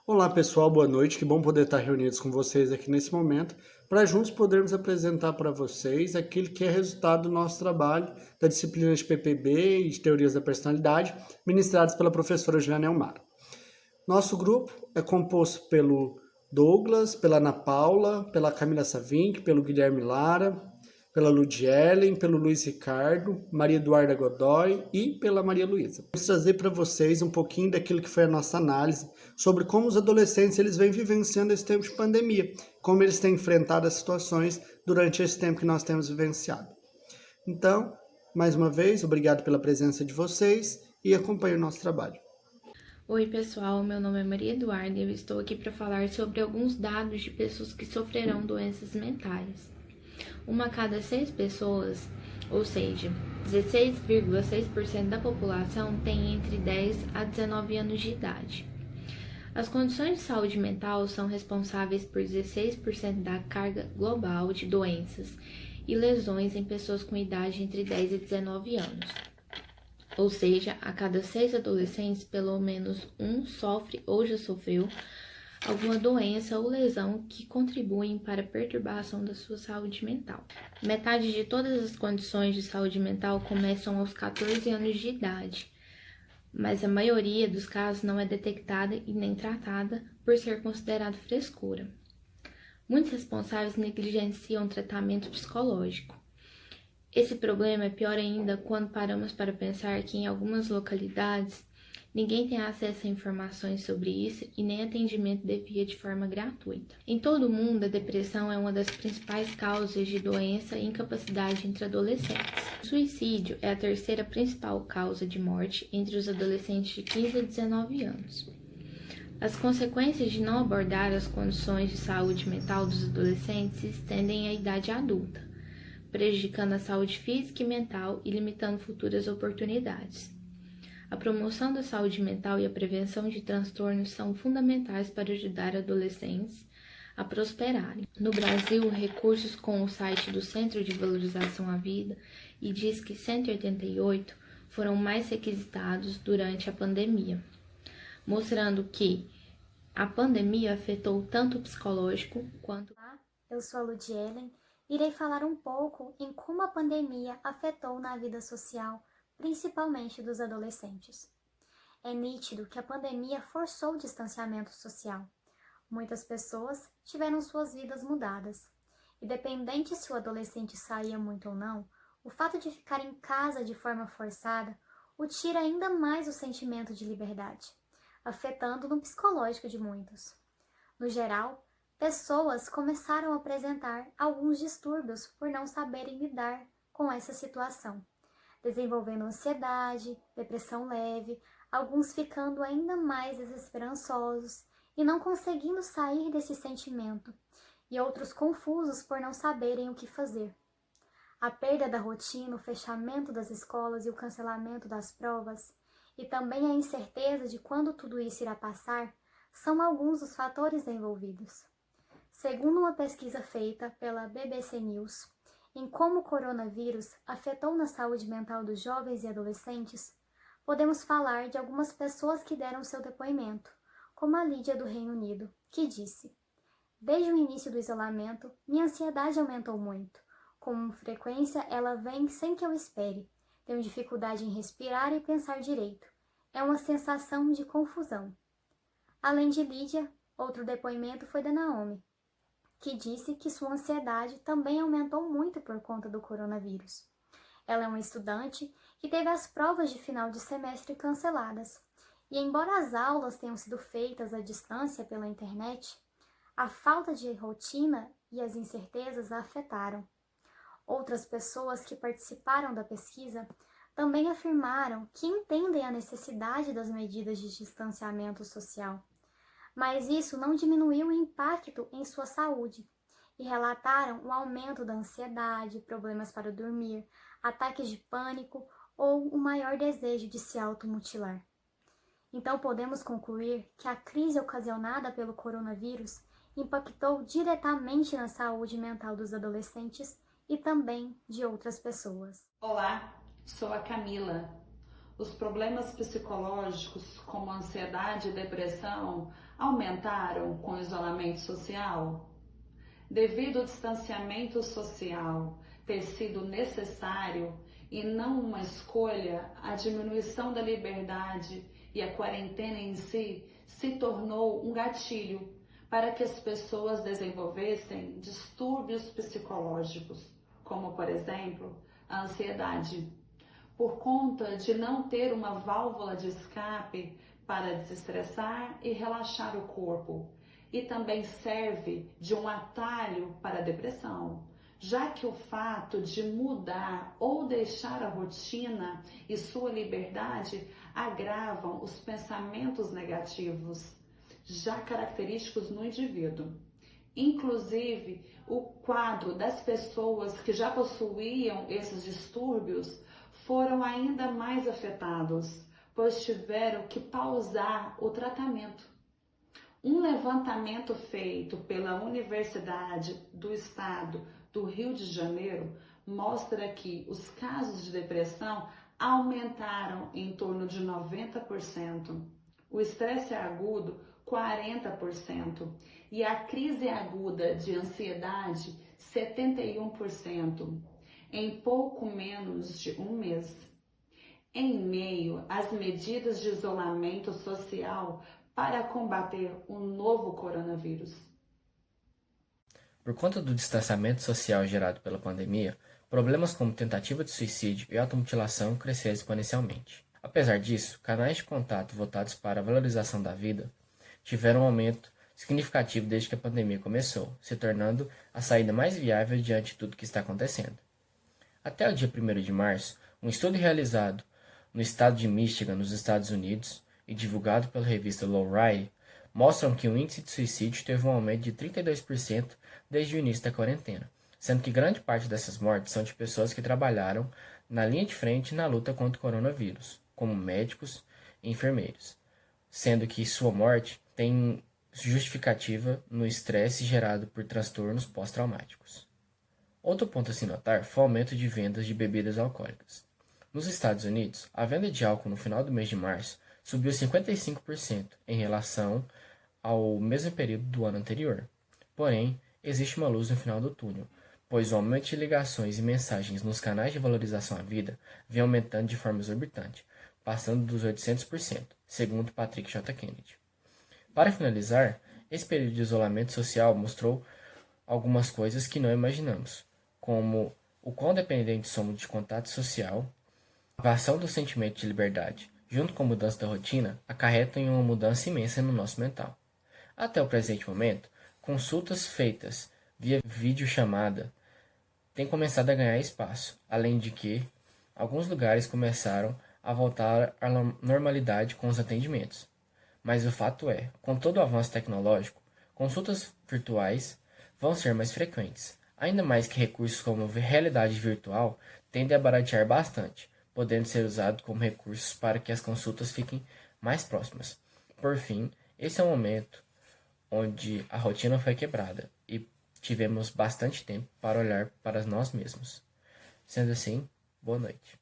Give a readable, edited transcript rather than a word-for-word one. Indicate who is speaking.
Speaker 1: Olá pessoal, boa noite, que bom poder estar reunidos com vocês aqui nesse momento, para juntos podermos apresentar para vocês aquilo que é resultado do nosso trabalho da disciplina de PPB e de Teorias da Personalidade, ministrados pela professora Juliana Elmara. Nosso grupo é composto pelo Douglas, pela Ana Paula, pela Camila Savink, pelo Guilherme Lara, pela Ludielen, pelo Luiz Ricardo, Maria Eduarda Godoy e pela Maria Luísa. Vamos trazer para vocês um pouquinho daquilo que foi a nossa análise sobre como os adolescentes eles vêm vivenciando esse tempo de pandemia, como eles têm enfrentado as situações durante esse tempo que nós temos vivenciado. Então, mais uma vez, obrigado pela presença de vocês e acompanhe o nosso trabalho.
Speaker 2: Oi pessoal, meu nome é Maria Eduarda e eu estou aqui para falar sobre alguns dados de pessoas que sofrerão doenças mentais. Uma a cada 6 pessoas, ou seja, 16,6% da população tem entre 10 a 19 anos de idade. As condições de saúde mental são responsáveis por 16% da carga global de doenças e lesões em pessoas com idade entre 10 e 19 anos. Ou seja, a cada 6 adolescentes, pelo menos um sofre ou já sofreu alguma doença ou lesão que contribuem para a perturbação da sua saúde mental. Metade de todas as condições de saúde mental começam aos 14 anos de idade, mas a maioria dos casos não é detectada e nem tratada por ser considerado frescura. Muitos responsáveis negligenciam o tratamento psicológico. Esse problema é pior ainda quando paramos para pensar que em algumas localidades ninguém tem acesso a informações sobre isso e nem atendimento devia de forma gratuita. Em todo o mundo, a depressão é uma das principais causas de doença e incapacidade entre adolescentes. O suicídio é a terceira principal causa de morte entre os adolescentes de 15 a 19 anos. As consequências de não abordar as condições de saúde mental dos adolescentes se estendem à idade adulta, prejudicando a saúde física e mental e limitando futuras oportunidades. A promoção da saúde mental e a prevenção de transtornos são fundamentais para ajudar adolescentes a prosperarem. No Brasil, recursos com o site do Centro de Valorização à Vida e DISC 188 foram mais requisitados durante a pandemia, mostrando que a pandemia afetou tanto o psicológico quanto...
Speaker 3: Olá, eu sou a Ludielen. Irei falar um pouco em como a pandemia afetou na vida social, principalmente dos adolescentes. É nítido que a pandemia forçou o distanciamento social. Muitas pessoas tiveram suas vidas mudadas. Independente se o adolescente saía muito ou não, o fato de ficar em casa de forma forçada o tira ainda mais o sentimento de liberdade, afetando no psicológico de muitos. No geral, pessoas começaram a apresentar alguns distúrbios por não saberem lidar com essa situação, desenvolvendo ansiedade, depressão leve, alguns ficando ainda mais desesperançosos e não conseguindo sair desse sentimento, e outros confusos por não saberem o que fazer. A perda da rotina, o fechamento das escolas e o cancelamento das provas, e também a incerteza de quando tudo isso irá passar, são alguns dos fatores envolvidos. Segundo uma pesquisa feita pela BBC News, em como o coronavírus afetou na saúde mental dos jovens e adolescentes, podemos falar de algumas pessoas que deram seu depoimento, como a Lídia do Reino Unido, que disse: "Desde o início do isolamento, minha ansiedade aumentou muito. Com frequência, ela vem sem que eu espere. Tenho dificuldade em respirar e pensar direito. É uma sensação de confusão." Além de Lídia, outro depoimento foi da Naomi, que disse que sua ansiedade também aumentou muito por conta do coronavírus. Ela é uma estudante que teve as provas de final de semestre canceladas, e embora as aulas tenham sido feitas à distância pela internet, a falta de rotina e as incertezas a afetaram. Outras pessoas que participaram da pesquisa também afirmaram que entendem a necessidade das medidas de distanciamento social, mas isso não diminuiu o impacto em sua saúde, e relataram o aumento da ansiedade, problemas para dormir, ataques de pânico ou o maior desejo de se automutilar. Então podemos concluir que a crise ocasionada pelo coronavírus impactou diretamente na saúde mental dos adolescentes e também de outras pessoas.
Speaker 4: Olá, sou a Camila. Os problemas psicológicos, como ansiedade e depressão, aumentaram com o isolamento social? Devido ao distanciamento social ter sido necessário e não uma escolha, a diminuição da liberdade e a quarentena em si se tornou um gatilho para que as pessoas desenvolvessem distúrbios psicológicos, como, por exemplo, a ansiedade, por conta de não ter uma válvula de escape para desestressar e relaxar o corpo. E também serve de um atalho para a depressão, já que o fato de mudar ou deixar a rotina e sua liberdade agravam os pensamentos negativos, já característicos no indivíduo. Inclusive, o quadro das pessoas que já possuíam esses distúrbios foram ainda mais afetados, pois tiveram que pausar o tratamento. Um levantamento feito pela Universidade do Estado do Rio de Janeiro mostra que os casos de depressão aumentaram em torno de 90%, o estresse agudo 40% e a crise aguda de ansiedade 71%, em pouco menos de um mês. Em meio às medidas de isolamento social para combater o novo coronavírus.
Speaker 5: Por conta do distanciamento social gerado pela pandemia, problemas como tentativa de suicídio e automutilação cresceram exponencialmente. Apesar disso, canais de contato voltados para a valorização da vida tiveram um aumento significativo desde que a pandemia começou, se tornando a saída mais viável diante de tudo que está acontecendo. Até o dia 1º de março, um estudo realizado no estado de Michigan, nos Estados Unidos, e divulgado pela revista Lowry, mostram que o índice de suicídio teve um aumento de 32% desde o início da quarentena, sendo que grande parte dessas mortes são de pessoas que trabalharam na linha de frente na luta contra o coronavírus, como médicos e enfermeiros, sendo que sua morte tem justificativa no estresse gerado por transtornos pós-traumáticos. Outro ponto a se notar foi o aumento de vendas de bebidas alcoólicas. Nos Estados Unidos, a venda de álcool no final do mês de março subiu 55% em relação ao mesmo período do ano anterior. Porém, existe uma luz no final do túnel, pois o aumento de ligações e mensagens nos canais de valorização à vida vem aumentando de forma exorbitante, passando dos 800%, segundo Patrick J. Kennedy. Para finalizar, esse período de isolamento social mostrou algumas coisas que não imaginamos, como o quão dependentes somos de contato social, a privação do sentimento de liberdade, junto com a mudança da rotina, acarretam em uma mudança imensa no nosso mental. Até o presente momento, consultas feitas via videochamada têm começado a ganhar espaço, além de que alguns lugares começaram a voltar à normalidade com os atendimentos. Mas o fato é, com todo o avanço tecnológico, consultas virtuais vão ser mais frequentes, ainda mais que recursos como realidade virtual tendem a baratear bastante, podendo ser usados como recursos para que as consultas fiquem mais próximas. Por fim, esse é um momento onde a rotina foi quebrada e tivemos bastante tempo para olhar para nós mesmos. Sendo assim, boa noite.